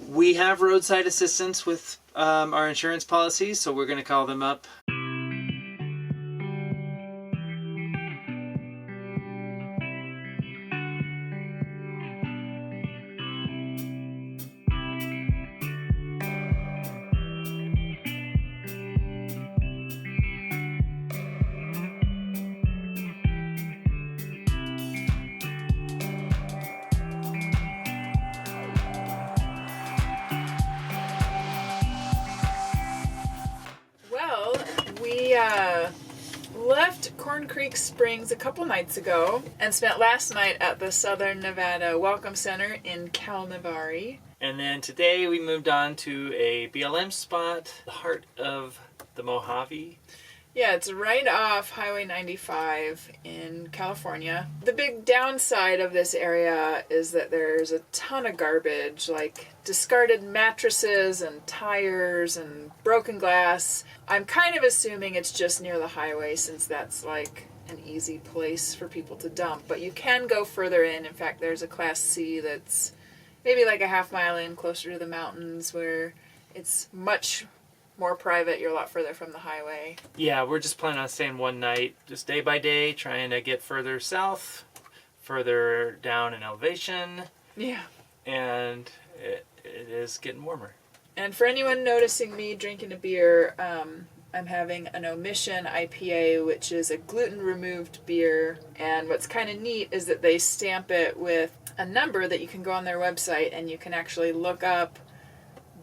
We have roadside assistance with our insurance policies, so we're going to call them up. We left Corn Creek Springs a couple nights ago and spent last night at the Southern Nevada Welcome Center in Calnavari. And then today we moved on to a BLM spot, the heart of the Mojave. Yeah, it's right off Highway 95 in California. The big downside of this area is that there's a ton of garbage, like discarded mattresses and tires and broken glass. I'm kind of assuming it's just near the highway since that's like an easy place for people to dump. But you can go further in. In fact, there's a Class C that's maybe like a half mile in, closer to the mountains, where it's much more private. You're a lot further from the highway. Yeah, we're just planning on staying one night, just day by day, trying to get further south, further down in elevation. Yeah. And it is getting warmer. And for anyone noticing me drinking a beer, I'm having an Omission IPA, which is a gluten-removed beer. And what's kind of neat is that they stamp it with a number that you can go on their website and you can actually look up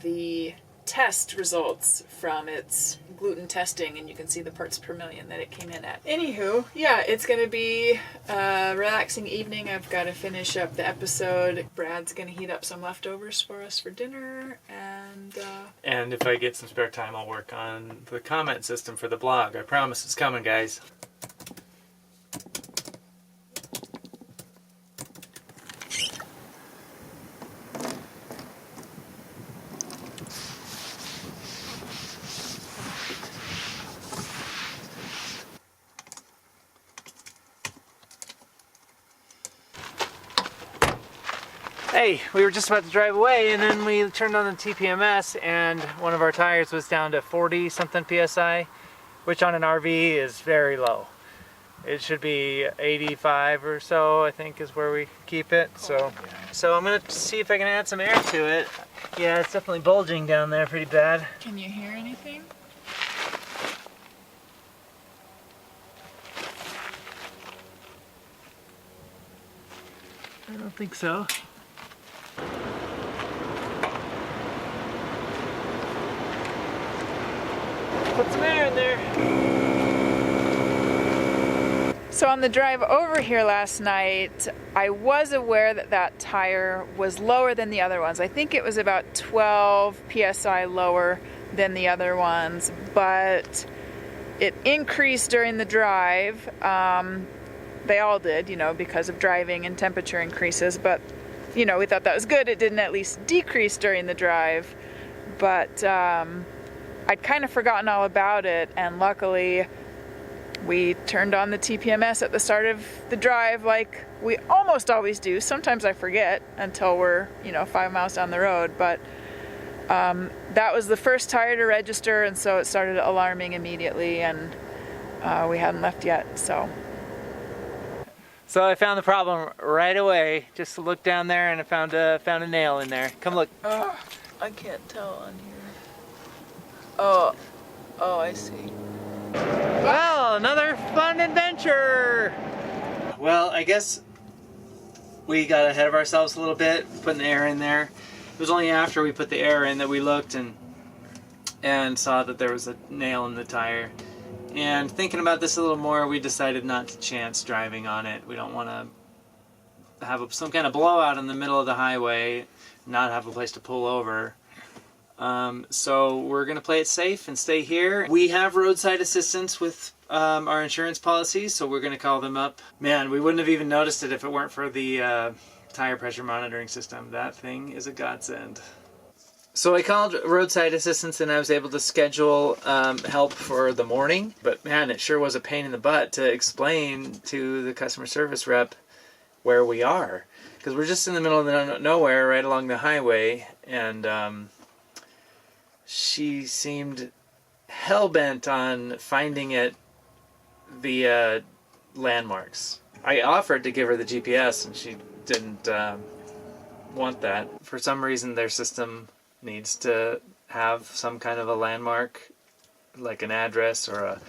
the test results from its gluten testing, and you can see the parts per million that it came in at. Anywho, yeah, it's going to be a relaxing evening. I've got to finish up the episode. Brad's going to heat up some leftovers for us for dinner, and if I get some spare time, I'll work on the comment system for the blog. I promise it's coming, guys. Hey, we were just about to drive away and then we turned on the TPMS and one of our tires was down to 40 something PSI, which on an RV is very low. It should be 85 or so, I think, is where we keep it. So I'm gonna see if I can add some air to it. Yeah, it's definitely bulging down there pretty bad. Can you hear anything? I don't think so. Put some air in there. So on the drive over here last night, I was aware that that tire was lower than the other ones. I think it was about 12 PSI lower than the other ones, but it increased during the drive. They all did, you know, because of driving and temperature increases, but you know, we thought that was good. It didn't at least decrease during the drive, but I'd kind of forgotten all about it, and luckily we turned on the TPMS at the start of the drive like we almost always do. Sometimes I forget until we're, 5 miles down the road, but that was the first tire to register, and so it started alarming immediately, and we hadn't left yet, so. So I found the problem right away. Just looked down there and I found a nail in there. Come look. Oh, I can't tell on here. Oh, I see. Well, another fun adventure. Well, I guess we got ahead of ourselves a little bit, putting the air in there. It was only after we put the air in that we looked and saw that there was a nail in the tire. And thinking about this a little more, we decided not to chance driving on it. We don't want to have some kind of blowout in the middle of the highway, not have a place to pull over. So we're going to play it safe and stay here. We have roadside assistance with our insurance policies, so we're going to call them up. Man, we wouldn't have even noticed it if it weren't for the tire pressure monitoring system. That thing is a godsend. So I called roadside assistance and I was able to schedule help for the morning. But man, it sure was a pain in the butt to explain to the customer service rep where we are. Because we're just in the middle of nowhere right along the highway. and she seemed hell-bent on finding it via landmarks. I offered to give her the GPS, and she didn't want that. For some reason, their system needs to have some kind of a landmark, like an address or a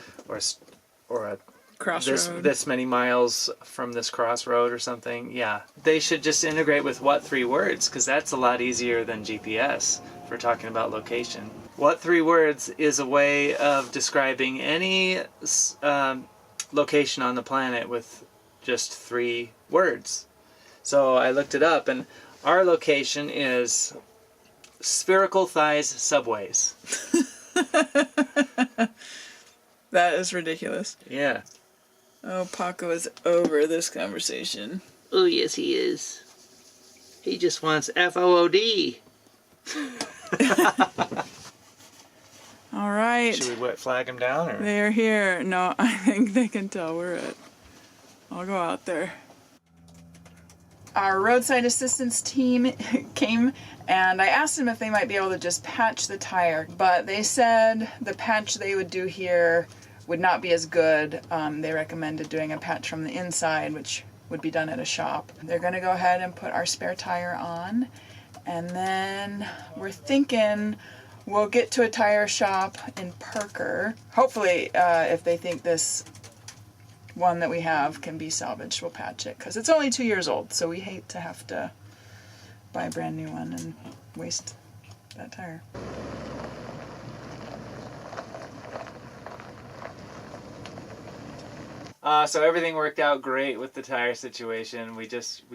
Crossroad. this many miles from this crossroad or something. Yeah, they should just integrate with what 3 words, because that's a lot easier than GPS for talking about location. What 3 words is a way of describing any location on the planet with just 3 words. So I looked it up, and our location is Spherical Thighs Subways. That is ridiculous. Yeah. Oh, Paco is over this conversation. Oh, yes, he is. He just wants FOOD. All right. Should we flag him down? Or? They're here. No, I think they can tell we're it. I'll go out there. Our roadside assistance team came, and I asked them if they might be able to just patch the tire, but they said the patch they would do here would not be as good. They recommended doing a patch from the inside, which would be done at a shop. They're going to go ahead and put our spare tire on, and then we're thinking we'll get to a tire shop in Parker. Hopefully, if they think this one that we have can be salvaged, we'll patch it, because it's only 2 years old, so we hate to have to buy a brand new one and waste that tire. So everything worked out great with the tire situation. We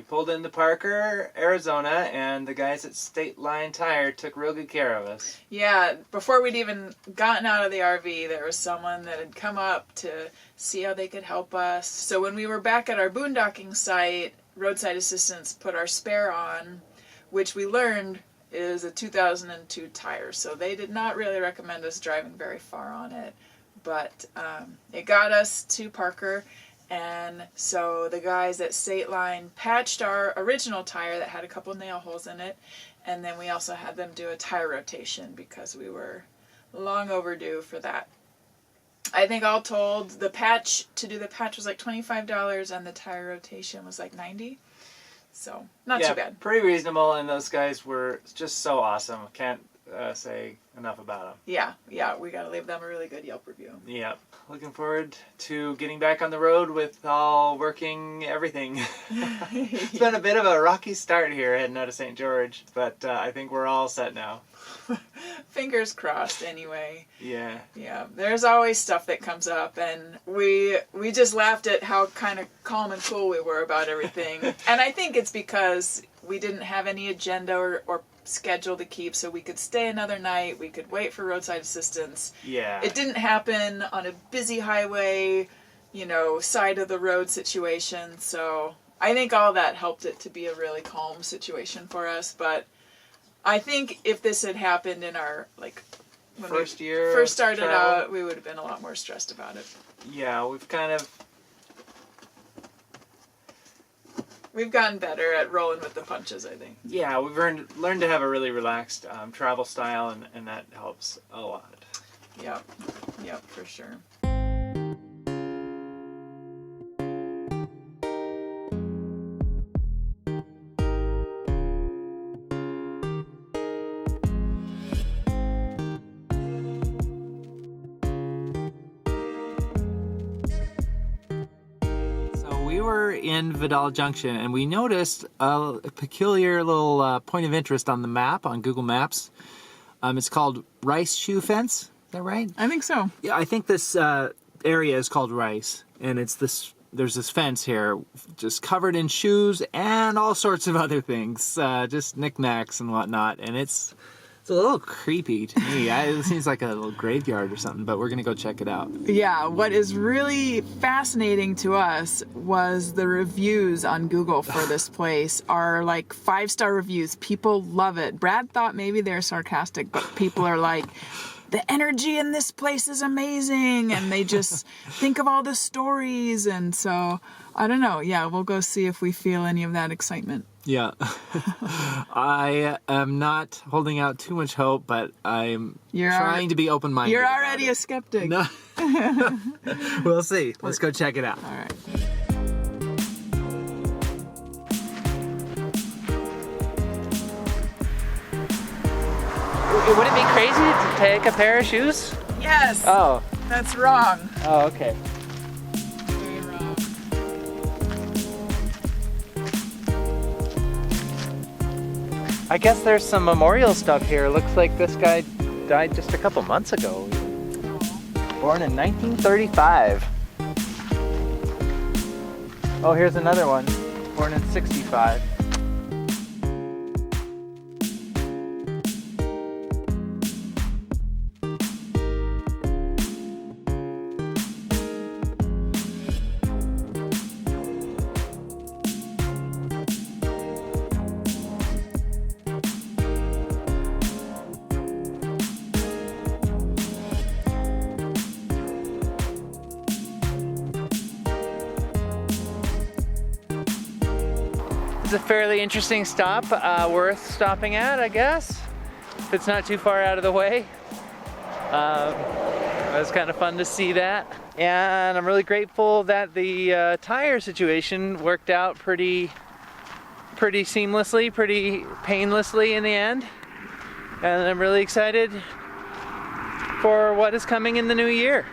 pulled into Parker, Arizona, and the guys at State Line Tire took real good care of us. Yeah, before we'd even gotten out of the RV, there was someone that had come up to see how they could help us. So when we were back at our boondocking site, roadside assistance put our spare on, which we learned is a 2002 tire. So they did not really recommend us driving very far on it. But it got us to Parker, and so the guys at State Line patched our original tire that had a couple nail holes in it, and then we also had them do a tire rotation because we were long overdue for that. I think all told, to do the patch was like $25, and the tire rotation was like $90. So not too bad. Pretty reasonable, and those guys were just so awesome. Can't say enough about them. Yeah, we gotta leave them a really good Yelp review. Yeah, looking forward to getting back on the road with all working everything. It's been a bit of a rocky start here heading out of St. George, but I think we're all set now. Fingers crossed anyway. Yeah, there's always stuff that comes up, and we just laughed at how kind of calm and cool we were about everything. And I think it's because we didn't have any agenda or schedule to keep, so we could stay another night, we could wait for roadside assistance. Yeah. It didn't happen on a busy highway, side of the road situation, so I think all that helped it to be a really calm situation for us. But I think if this had happened in our, when first we year first started travel. out, we would have been a lot more stressed about it. Yeah, We've gotten better at rolling with the punches, I think. Yeah, we've learned to have a really relaxed travel style, and that helps a lot. Yep, for sure. We were in Vidal Junction, and we noticed a peculiar little point of interest on the map, on Google Maps. It's called Rice Shoe Fence. Is that right? I think so. Yeah, I think this area is called Rice, and there's this fence here just covered in shoes and all sorts of other things, just knickknacks and whatnot, and it's a little creepy to me. It seems like a little graveyard or something, but we're gonna go check it out. Yeah, what is really fascinating to us was the reviews on Google for this place are like 5-star reviews. People love it. Brad thought maybe they're sarcastic, but people are like, the energy in this place is amazing, and they just think of all the stories, and so I don't know. Yeah, we'll go see if we feel any of that excitement. Yeah. I am not holding out too much hope, but I'm trying to be open-minded. You're already a skeptic. No. We'll see. Let's go check it out. All right. Would it be crazy to take a pair of shoes? Yes. Oh. That's wrong. Oh, okay. Very wrong. I guess there's some memorial stuff here. Looks like this guy died just a couple months ago. Born in 1935. Oh, here's another one. Born in 65. It's a fairly interesting stop, worth stopping at, I guess, if it's not too far out of the way. It was kind of fun to see that, and I'm really grateful that the tire situation worked out pretty seamlessly, pretty painlessly in the end, and I'm really excited for what is coming in the new year.